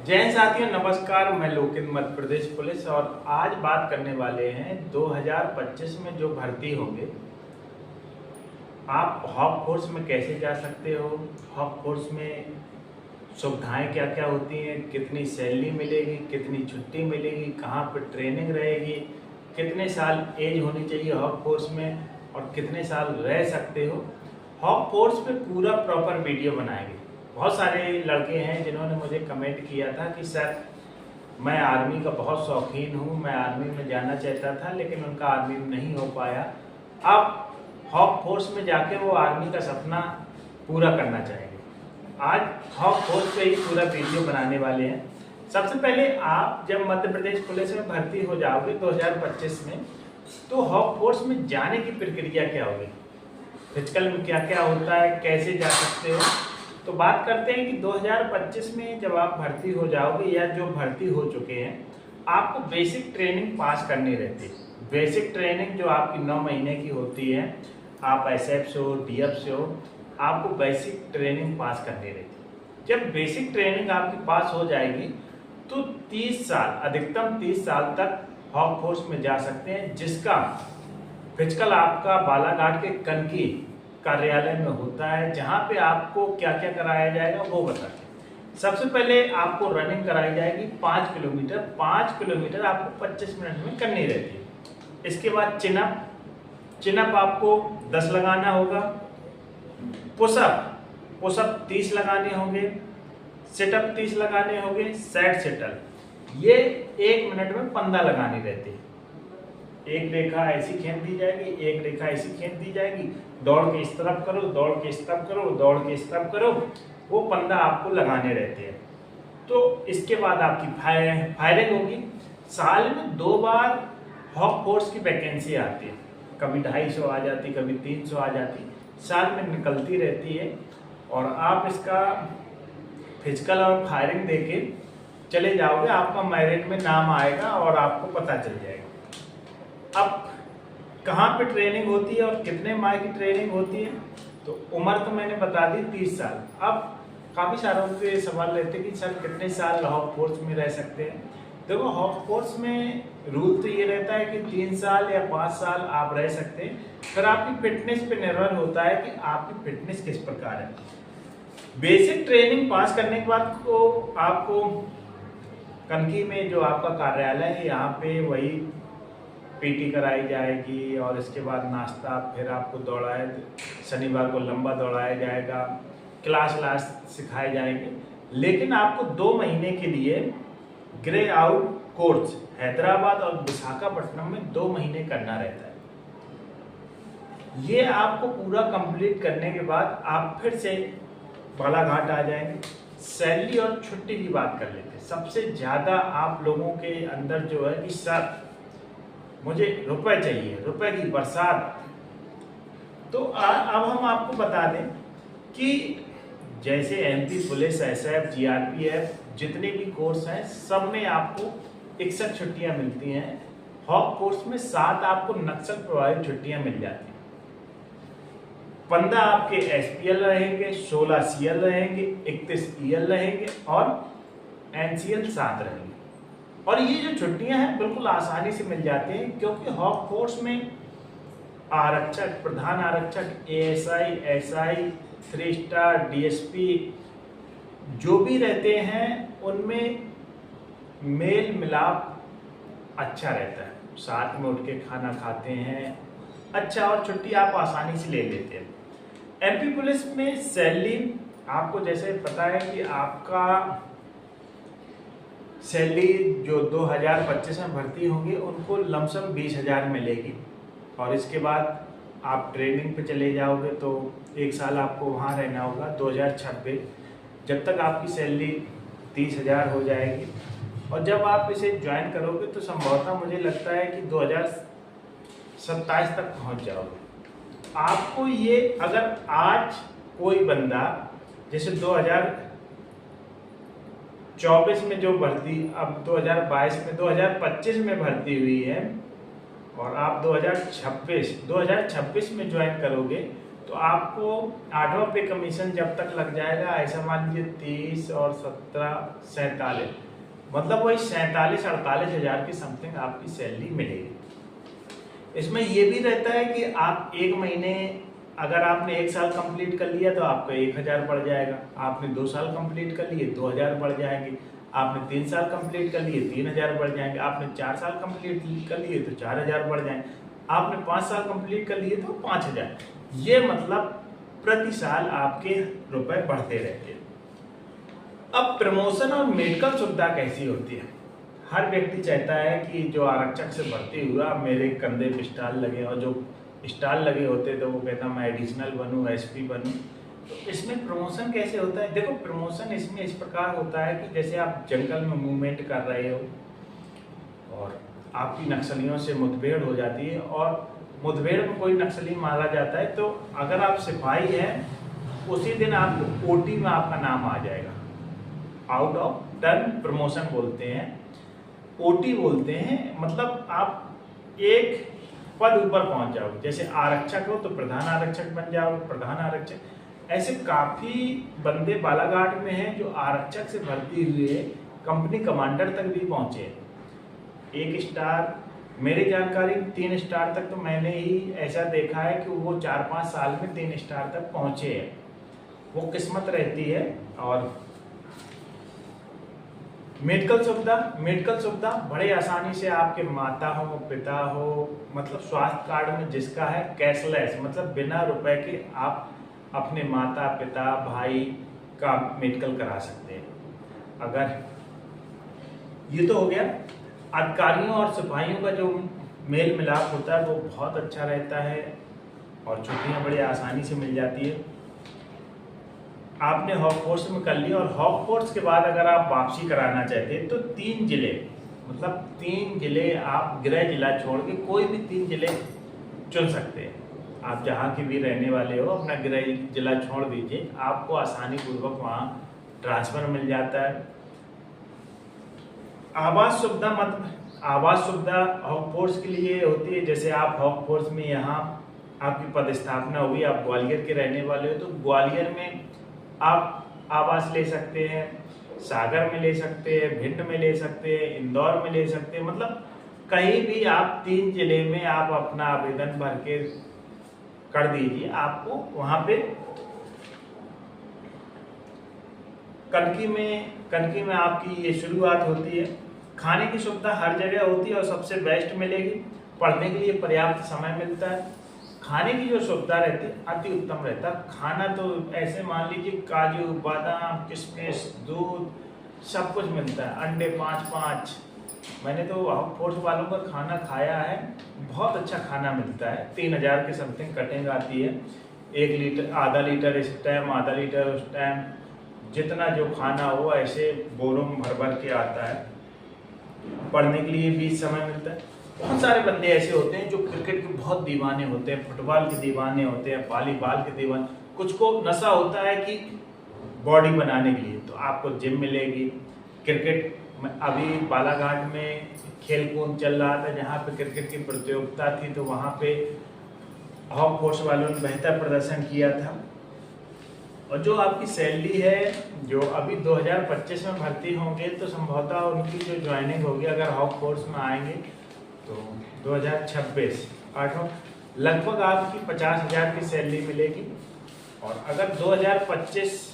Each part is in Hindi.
जय हिंद साथियों, नमस्कार। मैं लोकेंद्र, मध्य प्रदेश पुलिस, और आज बात करने वाले हैं 2025 में जो भर्ती होंगे। आप हॉक फोर्स में कैसे जा सकते हो, हॉक फोर्स में सुविधाएं क्या क्या होती हैं, कितनी सैलरी मिलेगी, कितनी छुट्टी मिलेगी, कहाँ पर ट्रेनिंग रहेगी, कितने साल एज होनी चाहिए हॉक फोर्स में और कितने साल रह सकते हो। हॉक फोर्स पे पूरा प्रॉपर वीडियो बनाएंगे। बहुत सारे लड़के हैं जिन्होंने मुझे कमेंट किया था कि सर मैं आर्मी का बहुत शौकीन हूँ, मैं आर्मी में जाना चाहता था लेकिन उनका आर्मी में नहीं हो पाया। अब हॉक फोर्स में जाके वो आर्मी का सपना पूरा करना चाहेंगे। आज हॉक फोर्स पे ही पूरा वीडियो बनाने वाले हैं। सबसे पहले आप जब मध्य प्रदेश पुलिस में भर्ती हो जाओगे 2025 में, तो हॉक फोर्स में जाने की प्रक्रिया क्या होगी, फिजिकल में क्या क्या होता है, कैसे जा सकते हो। तो बात करते हैं कि 2025 में जब आप भर्ती हो जाओगे या जो भर्ती हो चुके हैं, आपको बेसिक ट्रेनिंग पास करनी रहती है। बेसिक ट्रेनिंग जो आपकी 9 महीने की होती है, आप एसएफ से हो, डीएफ से हो, आपको बेसिक ट्रेनिंग पास करनी रहती है। जब बेसिक ट्रेनिंग आपकी पास हो जाएगी तो 30 साल, अधिकतम 30 साल तक हॉक फोर्स में जा सकते हैं, जिसका फिजिकल आपका बालाघाट के कनकी कार्यालय में होता है, जहां पे आपको क्या क्या कराया जाएगा वो बताते हैं। सबसे पहले आपको रनिंग कराई जाएगी 5 किलोमीटर। 5 किलोमीटर आपको 25 मिनट में करनी रहती है। इसके बाद चिनअप आपको 10 लगाना होगा। पुशअप 30 लगाने होंगे। सिटअप 30 लगाने होंगे। साइड सिटल ये 1 मिनट में 15 लगानी रहती है। एक रेखा ऐसी खींच दी जाएगी, एक रेखा ऐसी खींच दी जाएगी। दौड़ के इस तरफ करो, दौड़ के इस तरफ करो, दौड़ के इस तरफ करो, वो 15 आपको लगाने रहते हैं। तो इसके बाद आपकी फायरिंग होगी। साल में 2 बार हॉक फोर्स की वैकेंसी आती है, कभी 250 आ जाती, कभी 300 आ जाती, साल में निकलती रहती है। और आप इसका फिजिकल और फायरिंग देके चले जाओगे, आपका मेरिट में नाम आएगा और आपको पता चल जाएगा। अब कहाँ पे ट्रेनिंग होती है और कितने माह की ट्रेनिंग होती है, तो उम्र तो मैंने बता दी 30 साल। अब काफ़ी सारों के सवाल रहते हैं कि सर कितने साल हॉक फोर्स में रह सकते हैं। देखो, हॉक फोर्स में रूल तो ये रहता है कि 3 साल या 5 साल आप रह सकते हैं। फिर आपकी फिटनेस पे निर्भर होता है कि आपकी फिटनेस किस प्रकार है। बेसिक ट्रेनिंग पास करने के बाद को आपको कनकी में जो आपका कार्यालय है, यहाँ पे वही पीटी कराई जाएगी और इसके बाद नाश्ता, फिर आपको शनिवार को लंबा दौड़ाया जाएगा, क्लास सिखाए जाएंगे। लेकिन आपको 2 महीने के लिए ग्रे आउट कोर्स हैदराबाद और विशाखापट्टनम में 2 महीने करना रहता है। ये आपको पूरा कंप्लीट करने के बाद आप फिर से बालाघाट आ जाएंगे। सैलरी और छुट्टी की बात कर लेते हैं। सबसे ज़्यादा आप लोगों के अंदर जो है कि सर मुझे रुपए चाहिए, रुपए की बरसात। तो अब हम आपको बता दें कि जैसे एमपी पुलिस, एसएफ, जीआरपीएफ, जितने भी कोर्स हैं, सब में आपको 61 छुट्टियां मिलती हैं। हॉक कोर्स में 7 आपको नक्सल प्रभावित छुट्टियां मिल जाती हैं। 15 आपके एसपीएल रहेंगे, 16 सीएल रहेंगे, 31 ईएल रहेंगे और एनसीएल 7 रहेंगे। और ये जो छुट्टियां हैं बिल्कुल आसानी से मिल जाती हैं, क्योंकि हॉक फोर्स में आरक्षक, प्रधान आरक्षक, एएसआई, एसआई, 3 स्टार, डीएसपी जो भी रहते हैं, उनमें मेल मिलाप अच्छा रहता है। साथ में उठ के खाना खाते हैं, अच्छा, और छुट्टी आप आसानी से ले लेते हैं। एमपी पुलिस में सैलरी आपको जैसे पता है कि आपका सैलरी जो 2025 में भर्ती होंगे उनको लमसम 20,000 मिलेगी। और इसके बाद आप ट्रेनिंग पे चले जाओगे तो 1 साल आपको वहाँ रहना होगा। 2026 जब तक आपकी सैलरी 30,000 हो जाएगी, और जब आप इसे ज्वाइन करोगे तो संभवतः मुझे लगता है कि 2027 तक पहुँच जाओगे। आपको ये, अगर आज कोई बंदा जैसे 2024 में जो भर्ती, अब 2025 में भर्ती हुई है और आप 2026 में ज्वाइन करोगे तो आपको 8वां पे कमीशन जब तक लग जाएगा, ऐसा मान लीजिए 30 और 17 47, मतलब वही 47-48 हज़ार की समथिंग आपकी सैलरी मिलेगी। इसमें ये भी रहता है कि आप एक महीने, अगर आपने 1 साल कंप्लीट कर लिया तो आपका 1000 बढ़ जाएगा, आपने 2 साल कंप्लीट कर लिए 2000 बढ़ जाएंगे, आपने 3 साल कंप्लीट कर लिए 3000 बढ़ जाएंगे, आपने 4 साल कंप्लीट कर लिए तो 4000 बढ़ जाएंगे, आपने 5 साल कंप्लीट कर लिए तो 5000। ये मतलब प्रति साल आपके रुपए बढ़ते रहते हैं। अब प्रमोशन और मेडिकल सुविधा कैसी होती है? हर व्यक्ति चाहता है कि जो आरक्षक से भर्ती हुआ मेरे कंधे पे स्टार लगे, और जो स्टार लगे होते तो वो कहता मैं एडिशनल बनूं, एसपी बनूं। तो इसमें प्रमोशन कैसे होता है? देखो, प्रमोशन इसमें इस प्रकार होता है कि जैसे आप जंगल में मूवमेंट कर रहे हो और आपकी नक्सलियों से मुठभेड़ हो जाती है, और मुठभेड़ में कोई नक्सली मारा जाता है, तो अगर आप सिपाही हैं उसी दिन आपको ओटी में आपका नाम आ जाएगा। आउट ऑफ टर्न प्रमोशन बोलते हैं, ओटी बोलते हैं, मतलब आप एक पद ऊपर पहुंच जाओगे। जैसे आरक्षक हो तो प्रधान आरक्षक बन जाओगे, प्रधान आरक्षक। ऐसे काफी बंदे बालाघाट में हैं जो आरक्षक से भर्ती हुए कंपनी कमांडर तक भी पहुंचे। 1 स्टार, मेरी जानकारी 3 स्टार तक तो मैंने ही ऐसा देखा है कि वो 4-5 साल में 3 स्टार तक पहुंचे हैं। वो किस्मत रहती है। और मेडिकल सुविधा बड़े आसानी से आपके माता हो, पिता हो, मतलब स्वास्थ्य कार्ड में जिसका है कैशलेस, मतलब बिना रुपए के आप अपने माता पिता भाई का मेडिकल करा सकते हैं। अगर ये तो हो गया, अधिकारियों और सिपाहियों का जो मेल मिलाप होता है वो बहुत अच्छा रहता है और छुट्टियां बड़ी आसानी से मिल जाती है। आपने हॉक फोर्स में कर लिया, और हॉक फोर्स के बाद अगर आप वापसी कराना चाहते हैं तो 3 जिले, मतलब 3 जिले आप गृह जिला छोड़ के कोई भी 3 जिले चुन सकते हैं। आप जहाँ के भी रहने वाले हो अपना गृह जिला छोड़ दीजिए, आपको आसानी पूर्वक वहाँ ट्रांसफर मिल जाता है। आवास सुविधा हॉक फोर्स के लिए होती है। जैसे आप हॉक फोर्स में यहाँ आपकी पदस्थापना हुई, आप ग्वालियर के रहने वाले हो तो ग्वालियर में आप आवास ले सकते हैं, सागर में ले सकते हैं, भिंड में ले सकते हैं, इंदौर में ले सकते हैं, मतलब कहीं भी आप 3 जिले में आप अपना आवेदन भर के कर दीजिए, आपको वहाँ पे कनकी में आपकी ये शुरुआत होती है। खाने की सुविधा हर जगह होती है और सबसे बेस्ट मिलेगी। पढ़ने के लिए पर्याप्त समय मिलता है। खाने की जो सुविधा रहती है अति उत्तम रहता है। खाना तो ऐसे मान लीजिए काजू बादाम किशमिश दूध सब कुछ मिलता है, अंडे 5-5। मैंने तो हॉक फोर्स वालों का खाना खाया है, बहुत अच्छा खाना मिलता है। 3000 के समथिंग कटिंग आती है, 1 लीटर, आधा लीटर इस टाइम, आधा लीटर उस टाइम, जितना जो खाना हो ऐसे बोरों में भर भर के आता है। पढ़ने के लिए भी समय मिलता है। बहुत सारे बंदे ऐसे होते हैं जो क्रिकेट के बहुत दीवाने होते हैं, फुटबॉल के दीवाने होते हैं, वॉलीबॉल के दीवाने, कुछ को नशा होता है कि बॉडी बनाने के लिए, तो आपको जिम मिलेगी। क्रिकेट अभी बालाघाट में खेल कूद चल रहा था जहाँ पे क्रिकेट की प्रतियोगिता थी, तो वहाँ पे हॉक फोर्स वालों ने बेहतर प्रदर्शन किया था। और जो आपकी सैलरी है, जो अभी 2025 में भर्ती होंगे तो संभवतः उनकी जो ज्वाइनिंग होगी, अगर हॉक फोर्स में आएंगे तो 2026 लगभग आपकी 50,000 की सैलरी मिलेगी। और अगर 2025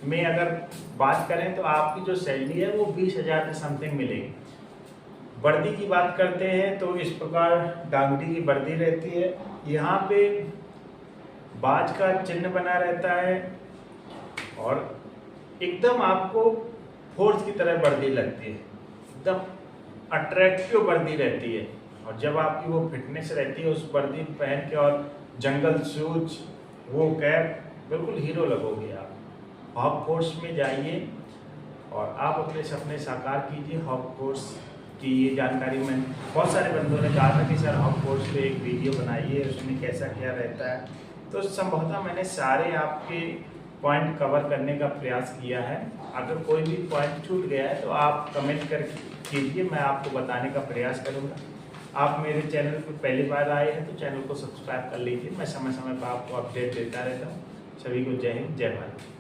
में अगर बात करें तो आपकी जो सैलरी है वो 20,000 के समथिंग मिलेगी। वर्दी की बात करते हैं तो इस प्रकार डांगडी की वर्दी रहती है। यहाँ पे बाज का चिन्ह बना रहता है और एकदम आपको फोर्स की तरह वर्दी लगती है, एकदम अट्रैक्टिव वर्दी रहती है। और जब आपकी वो फिटनेस रहती है उस वर्दी पहन के और जंगल शूज, वो कैप, बिल्कुल हीरो लगोगे आप। हॉक फोर्स में जाइए और आप अपने सपने साकार कीजिए। हॉक फोर्स की ये जानकारी मैंने, बहुत सारे बंदों ने कहा था कि सर हॉक फोर्स पे एक वीडियो बनाइए, उसमें कैसा क्या रहता है, तो संभवतः मैंने सारे आपके पॉइंट कवर करने का प्रयास किया है। अगर कोई भी पॉइंट छूट गया है तो आप कमेंट कर कीजिए, मैं आपको बताने का प्रयास करूँगा। आप मेरे चैनल पर पहली बार आए हैं तो चैनल को सब्सक्राइब कर लीजिए। मैं समय समय पर आपको अपडेट देता रहता हूँ। सभी को जय हिंद, जय भारत।